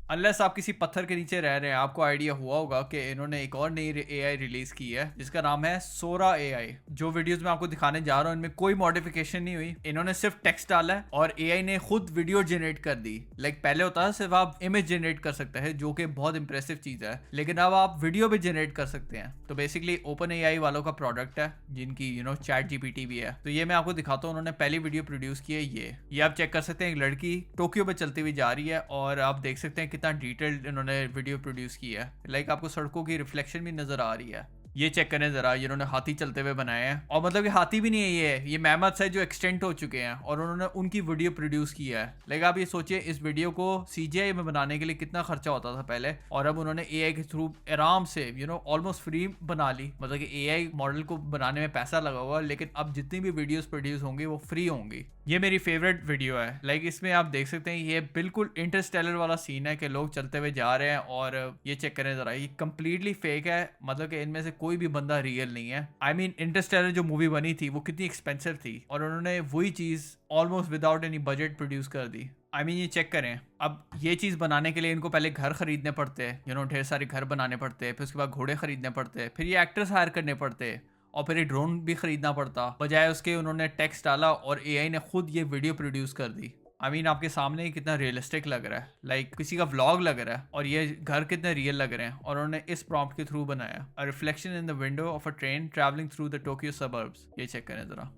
Unless आप किसी पत्थर के नीचे रह रहे हैं, आपको आइडिया हुआ होगा कि इन्होंने एक और नई एआई रिलीज की है जिसका नाम है सोरा एआई। जो वीडियोस मैं आपको दिखाने जा रहा हूँ इनमें कोई मॉडिफिकेशन नहीं हुई, इन्होंने सिर्फ टेक्स्ट डाला है और एआई ने खुद वीडियो जनरेट कर दी। पहले होता है सिर्फ आप इमेज जनरेट कर सकते हैं जो कि बहुत इंप्रेसिव चीज है, लेकिन अब आप वीडियो भी जनरेट कर सकते हैं। तो बेसिकली ओपन एआई वालों का प्रोडक्ट है जिनकी चैट जीपीटी भी है। तो ये मैं आपको दिखाता हूँ, उन्होंने पहली वीडियो प्रोड्यूस की है। ये आप चेक कर सकते हैं, एक लड़की टोक्यो में चलती हुई जा रही है और आप देख सकते हैं कितना डिटेल्ड इन्होंने वीडियो प्रोड्यूस की है। आपको सड़कों की रिफ्लेक्शन भी नजर आ रही है। ये चेक करें जरा, इन्होंने हाथी चलते हुए बनाए हैं और मतलब कि हाथी भी नहीं है, ये मैमथ्स है जो एक्सटेंट हो चुके हैं और उन्होंने उनकी वीडियो प्रोड्यूस की है। आप ये सोचिए इस वीडियो को सीजीआई में बनाने के लिए कितना खर्चा होता था पहले, और अब उन्होंने एआई के थ्रू आराम से ऑलमोस्ट फ्री बना ली। मतलब कि एआई मॉडल को बनाने में पैसा लगा हुआ, लेकिन अब जितनी भी वीडियोस प्रोड्यूस होंगी वो फ्री होंगी। ये मेरी फेवरेट वीडियो है। इसमें आप देख सकते हैं ये बिल्कुल इंटरस्टेलर वाला सीन है कि लोग चलते हुए जा रहे हैं और ये चेक करें जरा, ये कंप्लीटली फेक है। मतलब कि इनमें से कोई भी बंदा रियल नहीं है। आई मीन इंटरस्टेलर जो मूवी बनी थी वो कितनी एक्सपेंसिव थी और उन्होंने वही चीज almost without any budget produce कर दी। आई मीन ये चेक करें, अब ये चीज़ बनाने के लिए इनको पहले घर खरीदने पड़ते हैं, ढेर सारे घर बनाने पड़ते हैं, फिर उसके बाद घोड़े खरीदने पड़ते हैं, फिर ये एक्टर्स हायर करने पड़ते हैं और फिर ये ड्रोन भी खरीदना पड़ता। बजाय उसके उन्होंने टेक्स्ट डाला और एआई ने खुद ये वीडियो प्रोड्यूस कर दी। आई मीन आपके सामने ही कितना रियलिस्टिक लग रहा है, किसी का व्लॉग लग रहा है और ये घर कितने रियल लग रहे हैं और उन्होंने इस प्रॉम्प्ट के थ्रू बनाया। A reflection in the window of a train travelling through the Tokyo suburbs. ये चेक करें जरा,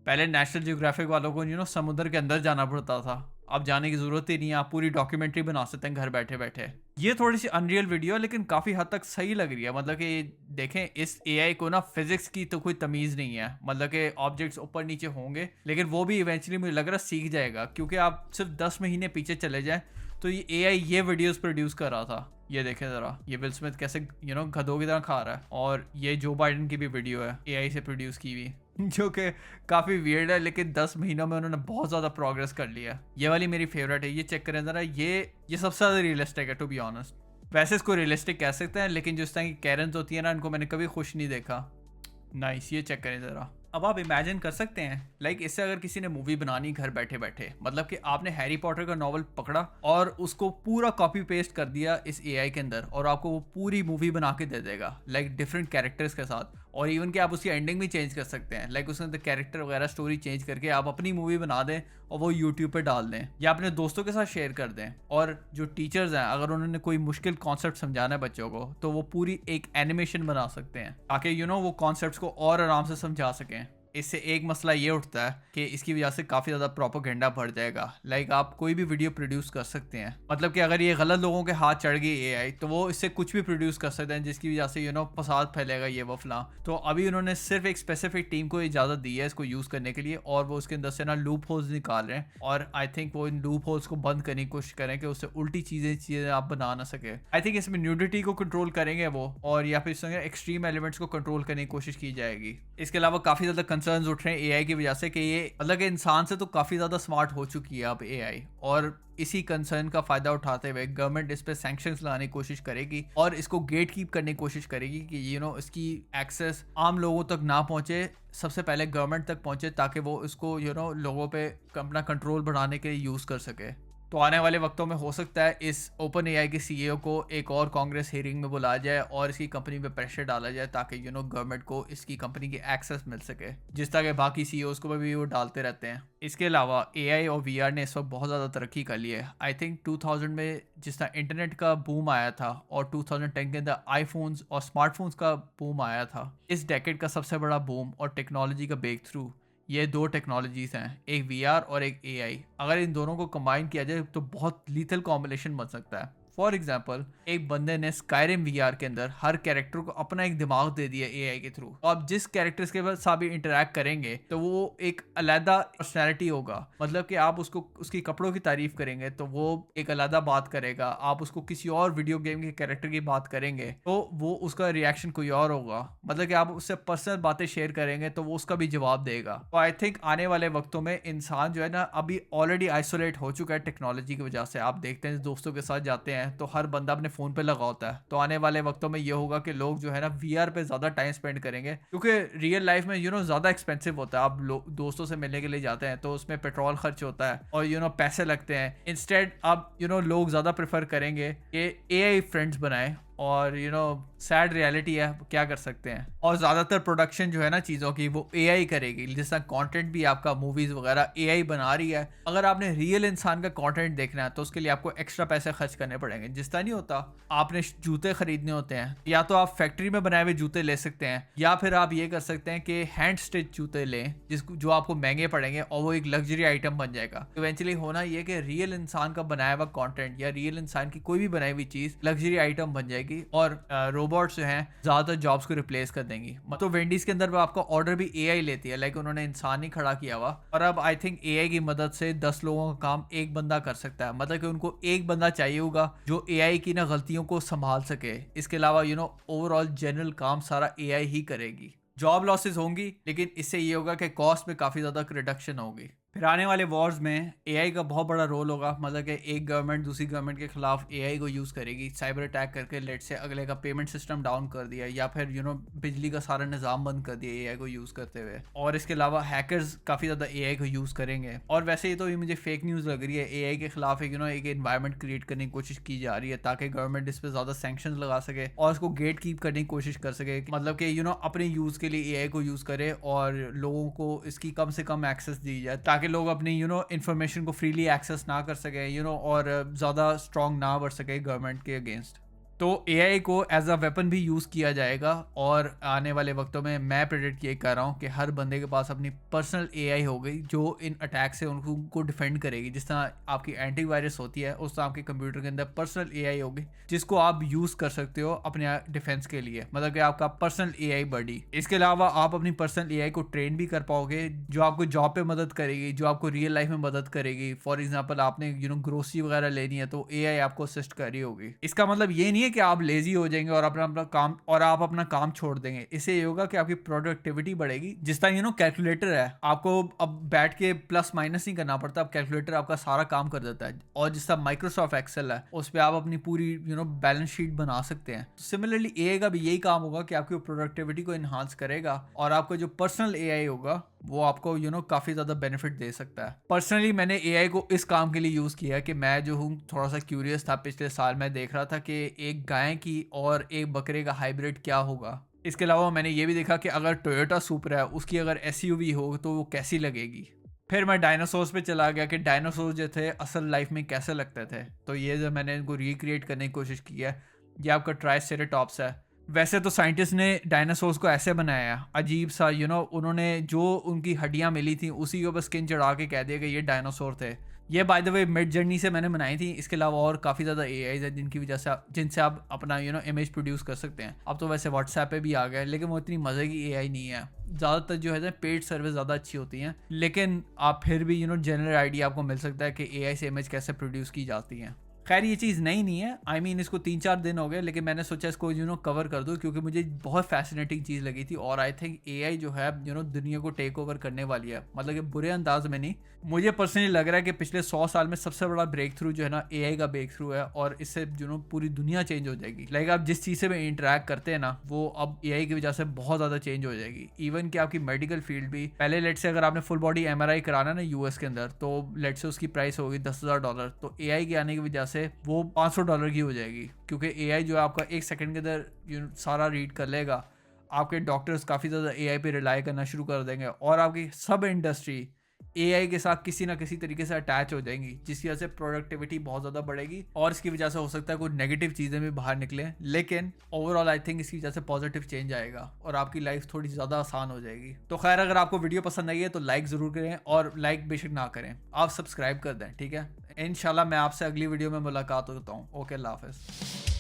पहले नेशनल जियोग्राफिक वालों को समुद्र के अंदर जाना पड़ता था, अब जाने की जरूरत ही नहीं है, आप पूरी डॉक्यूमेंट्री बना सकते हैं घर बैठे बैठे। ये थोड़ी सी अनरियल वीडियो है लेकिन काफी हद तक सही लग रही है। मतलब कि देखें इस एआई को ना फिजिक्स की तो कोई तमीज नहीं है, मतलब कि ऑब्जेक्ट्स ऊपर नीचे होंगे लेकिन वो भी इवेंचुअली मुझे लग रहा है सीख जाएगा, क्योंकि आप सिर्फ 10 महीने पीछे चले जाए तो ये एआई ये वीडियोस प्रोड्यूस कर रहा था। ये देखें जरा, ये विल स्मिथ कैसे गधों की तरह खा रहा है, और ये जो बाइडन की भी वीडियो है एआई से प्रोड्यूस की हुई जो कि काफ़ी वियर्ड है, लेकिन 10 महीनों में उन्होंने बहुत ज़्यादा प्रोग्रेस कर लिया। ये वाली मेरी फेवरेट है, ये चेक करें ज़रा, ये सबसे ज़्यादा रियलिस्टिक है टू बी ऑनेस्ट। वैसे इसको रियलिस्टिक कह सकते हैं लेकिन जिस तरह की कैरन्स होती है ना, इनको मैंने कभी खुश नहीं देखा। नाइस, ये चेक करें ज़रा। अब आप इमेजिन कर सकते हैं इससे अगर किसी ने मूवी बनानी घर बैठे बैठे, मतलब कि आपने हैरी पॉटर का नॉवल पकड़ा और उसको पूरा कॉपी पेस्ट कर दिया इस एआई के अंदर और आपको वो पूरी मूवी बना के दे देगा डिफरेंट कैरेक्टर्स के साथ, और इवन कि आप उसकी एंडिंग भी चेंज कर सकते हैं। उसके अंदर कैरेक्टर वगैरह स्टोरी चेंज करके आप अपनी मूवी बना दें और वो यूट्यूब पे डाल दें या अपने दोस्तों के साथ शेयर कर दें। और जो टीचर्स हैं अगर उन्होंने कोई मुश्किल कॉन्सेप्ट समझाना है बच्चों को तो वो पूरी एक एनिमेशन बना सकते हैं ताकि वो कॉन्सेप्ट्स को और आराम से समझा सकें। इससे एक मसला ये उठता है कि इसकी वजह से काफ़ी ज़्यादा प्रोपेगेंडा बढ़ जाएगा। आप कोई भी वीडियो प्रोड्यूस कर सकते हैं, मतलब कि अगर ये गलत लोगों के हाथ चढ़ गई एआई तो वो इससे कुछ भी प्रोड्यूस कर सकते हैं जिसकी वजह से फसाद फैलेगा ये वो फलां। तो अभी उन्होंने सिर्फ एक स्पेसिफिक टीम को इजाज़त दी है इसको यूज़ करने के लिए और वो उसके अंदर से ना लूप होल्स निकाल रहे हैं और आई थिंक वो इन लूप होल्स को बंद करने की कोशिश करें कि उससे उल्टी चीज़ें आप बना ना सके। आई थिंक इसमें न्यूडिटी को कंट्रोल करेंगे वो, और या फिर एक्सट्रीम एलिमेंट्स को कंट्रोल करने की कोशिश की जाएगी। इसके अलावा काफ़ी ज़्यादा कंसर्न्स उठ रहे हैं एआई की वजह से कि ये मतलब कि इंसान से तो काफ़ी ज़्यादा स्मार्ट हो चुकी है अब एआई, और इसी कंसर्न का फ़ायदा उठाते हुए गवर्नमेंट इस पे सैंक्शंस लगाने की कोशिश करेगी और इसको गेट कीप करने की कोशिश करेगी कि इसकी एक्सेस आम लोगों तक ना पहुंचे, सबसे पहले गवर्नमेंट तक पहुंचे ताकि वो इसको लोगों पे अपना कंट्रोल बढ़ाने के लिए यूज़ कर सके। तो आने वाले वक्तों में हो सकता है इस ओपन एआई के सीईओ को एक और कांग्रेस हियरिंग में बुलाया जाए और इसकी कंपनी पे प्रेशर डाला जाए ताकि गवर्नमेंट को इसकी कंपनी की एक्सेस मिल सके, जिस तरह के बाकी सीईओज को भी वो डालते रहते हैं। इसके अलावा एआई और वीआर ने इस वक्त बहुत ज़्यादा तरक्की कर ली है। आई थिंक 2000 में जिस तरह इंटरनेट का बूम आया था और 2010 के अंदर आईफोन्स और स्मार्टफोन्स का बूम आया था, इस डेकेड का सबसे बड़ा बूम और टेक्नोलॉजी का ब्रेक थ्रू ये दो टेक्नोलॉजीज़ हैं, एक वीआर और एक एआई। अगर इन दोनों को कंबाइन किया जाए तो बहुत लीथल कॉम्बिनेशन बन सकता है। फॉर एग्जाम्पल, एक बंदे ने स्काईरिम वीआर के अंदर हर कैरेक्टर को अपना एक दिमाग दे दिया एआई के थ्रू। तो आप जिस कैरेक्टर्स के साथ भी इंटरेक्ट करेंगे तो वो एक अलग पर्सनैलिटी होगा, मतलब कि आप उसको उसकी कपड़ों की तारीफ करेंगे तो वो एक अलग बात करेगा, आप उसको किसी और वीडियो गेम के कैरेक्टर की बात करेंगे तो वो उसका रिएक्शन कोई और होगा, मतलब कि आप उससे पर्सनल बातें शेयर करेंगे तो वो उसका भी जवाब देगा। तो आई थिंक आने वाले वक्तों में इंसान जो है ना अभी ऑलरेडी आइसोलेट हो चुका है टेक्नोलॉजी की वजह से। आप देखते हैं दोस्तों के साथ जाते हैं हैं तो हर बंदा अपने फ़ोन पे लगा होता है, तो आने वाले वक्तों में ये होगा कि लोग जो है ना VR पे ज़्यादा टाइम स्पेंड करेंगे, क्योंकि रियल लाइफ में ज़्यादा एक्सपेंसिव होता है। आप दोस्तों से मिलने के लिए जाते हैं तो उसमें पेट्रोल खर्च होता है और पैसे लगते हैं। इंस्टेड अब लोग ज़्यादा प्रेफर करेंगे कि AI फ्रेंड्स बनाएं, और सैड रियलिटी है, क्या कर सकते हैं। और ज़्यादातर प्रोडक्शन जो है ना चीज़ों की वो AI करेगी, जिस तरह कंटेंट भी आपका मूवीज़ वगैरह AI बना रही है। अगर आपने रियल इंसान का कंटेंट देखना है तो उसके लिए आपको एक्स्ट्रा पैसे खर्च करने पड़ेंगे। जिस तरह नहीं होता, आपने जूते खरीदने होते हैं, या तो आप फैक्ट्री में बनाए हुए जूते ले सकते हैं, या फिर आप ये कर सकते हैं कि हैंड स्टिच जूते लें जो आपको महंगे पड़ेंगे और वो एक लग्जरी आइटम बन जाएगा। इवेंचुअली होना ये कि रियल इंसान का बनाया हुआ कंटेंट या रियल इंसान की कोई भी बनाई हुई चीज़ लग्जरी आइटम बन जाएगी, और रोबोट्स जो हैं ज़्यादातर जॉब्स को रिप्लेस कर देंगी। तो वेंडीज के अंदर वो आपका ऑर्डर भी AI लेती है, लाइक उन्होंने इंसान ही खड़ा किया हुआ, और अब आई थिंक AI की मदद से 10 लोगों का काम एक बंदा कर सकता है। मतलब कि उनको एक बंदा चाहिए होगा जो AI की ना गलतियों को संभाल सके। इसके अलावा ओवरऑल जनरल काम सारा AI ही करेगी। जॉब लॉसेस होंगी, लेकिन इससे ये होगा कि कॉस्ट में काफ़ी ज़्यादा रिडक्शन होगी। फिर आने वाले वॉर्स में AI का बहुत बड़ा रोल होगा। मतलब कि एक गवर्नमेंट दूसरी गवर्नमेंट के खिलाफ AI को यूज़ करेगी, साइबर अटैक करके लेट से अगले का पेमेंट सिस्टम डाउन कर दिया, या फिर बिजली का सारा निज़ाम बंद कर दिया AI को यूज़ करते हुए। और इसके अलावा हैकर्स काफ़ी ज़्यादा AI को यूज़ करेंगे। और वैसे ही तो ये मुझे फेक न्यूज़ लग रही है, AI के खिलाफ एक इन्वायरमेंट क्रिएट करने की कोशिश की जा रही है ताकि गवर्नमेंट इस पर ज़्यादा सैंक्शन लगा सके और इसको गेट कीप करने की कोशिश कर सके। मतलब कि अपने यूज़ के लिए AI को यूज़ करे और लोगों को इसकी कम से कम एक्सेस दी जाए, ताकि लोग अपनी इंफॉर्मेशन को फ्रीली एक्सेस ना कर सके और ज़्यादा स्ट्रॉन्ग ना बढ़ सके गवर्नमेंट के अगेंस्ट। तो AI को एज अ वेपन भी यूज़ किया जाएगा, और आने वाले वक्तों में मैं प्रेडिक्ट ये कर रहा हूँ कि हर बंदे के पास अपनी पर्सनल AI हो गई जो इन अटैक से उनको डिफेंड करेगी। जिस तरह आपकी एंटीवायरस होती है, उस तरह आपके कंप्यूटर के अंदर पर्सनल AI होगी जिसको आप यूज़ कर सकते हो अपने डिफेंस के लिए। मतलब कि आपका पर्सनल AI बडी। इसके अलावा आप अपनी पर्सनल AI को ट्रेन भी कर पाओगे, जो आपको जॉब पे मदद करेगी, जो आपको रियल लाइफ में मदद करेगी। फॉर एग्जाम्पल आपने ग्रोसरी वगैरह लेनी है तो AI आपको असिस्ट कर रही होगी। इसका मतलब ये नहीं है कि आप लेजी हो जाएंगे और आप अपना काम छोड़ देंगे। इससे ये होगा कि आपकी प्रोडक्टिविटी बढ़ेगी। जिस तरह कैलकुलेटर है, आपको अब बैठ के प्लस माइनस नहीं करना पड़ता, अब कैलकुलेटर आपका सारा काम कर देता है। और जिस तरह माइक्रोसॉफ्ट एक्सेल है, उस पर आप अपनी पूरी बैलेंस शीट बना सकते हैं। तो सिमिलरली AI का भी यही काम होगा कि आपकी प्रोडक्टिविटी को इन्हांस करेगा, और आपका जो पर्सनल AI होगा वो आपको काफ़ी ज़्यादा बेनिफिट दे सकता है। पर्सनली मैंने AI को इस काम के लिए यूज़ किया कि मैं जो हूँ थोड़ा सा क्यूरियस था। पिछले साल मैं देख रहा था कि एक गाय की और एक बकरे का हाइब्रिड क्या होगा। इसके अलावा मैंने ये भी देखा कि अगर टोयोटा सुपरा है उसकी अगर SUV हो तो वो कैसी लगेगी। फिर मैं डायनासोर्स पे चला गया कि डायनासोर जो थे असल लाइफ में कैसे लगते थे। तो ये जो मैंने इनको रिक्रिएट करने की कोशिश की है, ये आपका ट्राइसेराटॉप्स है। वैसे तो साइंटिस्ट ने डायनासोर्स को ऐसे बनाया अजीब सा, उन्होंने जो उनकी हड्डियां मिली थी उसी के ऊपर स्किन चढ़ा के कह दिया कि ये डायनासोर थे। ये by the way mid journey से मैंने बनाई थी। इसके अलावा और काफ़ी ज़्यादा AIs है जिनकी वजह से जिनसे आप अपना इमेज प्रोड्यूस कर सकते हैं। अब तो वैसे व्हाट्सएप पे भी आ गया है, लेकिन वो इतनी मज़े की AI नहीं है। ज़्यादातर जो है पेड सर्विस ज़्यादा अच्छी होती हैं, लेकिन आप फिर भी जनरल आइडिया आपको मिल सकता है कि AI से इमेज कैसे प्रोड्यूस की जाती हैं। खैर ये चीज़ नई नहीं है, आई मीन इसको 3-4 दिन हो गए, लेकिन मैंने सोचा इसको कवर कर दूं क्योंकि मुझे बहुत फैसिनेटिंग चीज़ लगी थी। और आई थिंक AI जो है दुनिया को टेक ओवर करने वाली है। मतलब कि बुरे अंदाज में नहीं, मुझे पर्सनली लग रहा है कि पिछले 100 साल में सबसे बड़ा ब्रेक थ्रू जो है ना AI का ब्रेक थ्रू है, और इससे पूरी दुनिया चेंज हो जाएगी। लाइक आप जिस चीज़ से में इंटरेक्ट करते हैं ना, वो अब AI की वजह से बहुत ज़्यादा चेंज हो जाएगी। इवन कि आपकी मेडिकल फील्ड भी, पहले लेट से अगर आपने फुल बॉडी MRI कराना ना US के अंदर, तो लेट से उसकी प्राइस होगी $10,000। तो AI के आने की वजह से वो $500 की हो जाएगी, क्योंकि AI जो है आपका 1 सेकंड के अंदर सारा रीड कर लेगा। आपके डॉक्टर्स काफ़ी ज़्यादा AI पे रिलाई करना शुरू कर देंगे, और आपकी सब इंडस्ट्री AI के साथ किसी ना किसी तरीके से अटैच हो जाएंगी, जिसकी वजह से प्रोडक्टिविटी बहुत ज़्यादा बढ़ेगी। और इसकी वजह से हो सकता है कुछ नेगेटिव चीज़ें भी बाहर निकलें, लेकिन ओवरऑल आई थिंक इसकी वजह से पॉजिटिव चेंज आएगा और आपकी लाइफ थोड़ी ज़्यादा आसान हो जाएगी। तो खैर, अगर आपको वीडियो पसंद आई है तो लाइक ज़रूर करें, और लाइक बेशक ना करें, आप सब्सक्राइब कर दें, ठीक है। इंशाल्लाह मैं आपसे अगली वीडियो में मुलाकात होता हूँ। ओके, अल्लाह हाफ़िज़।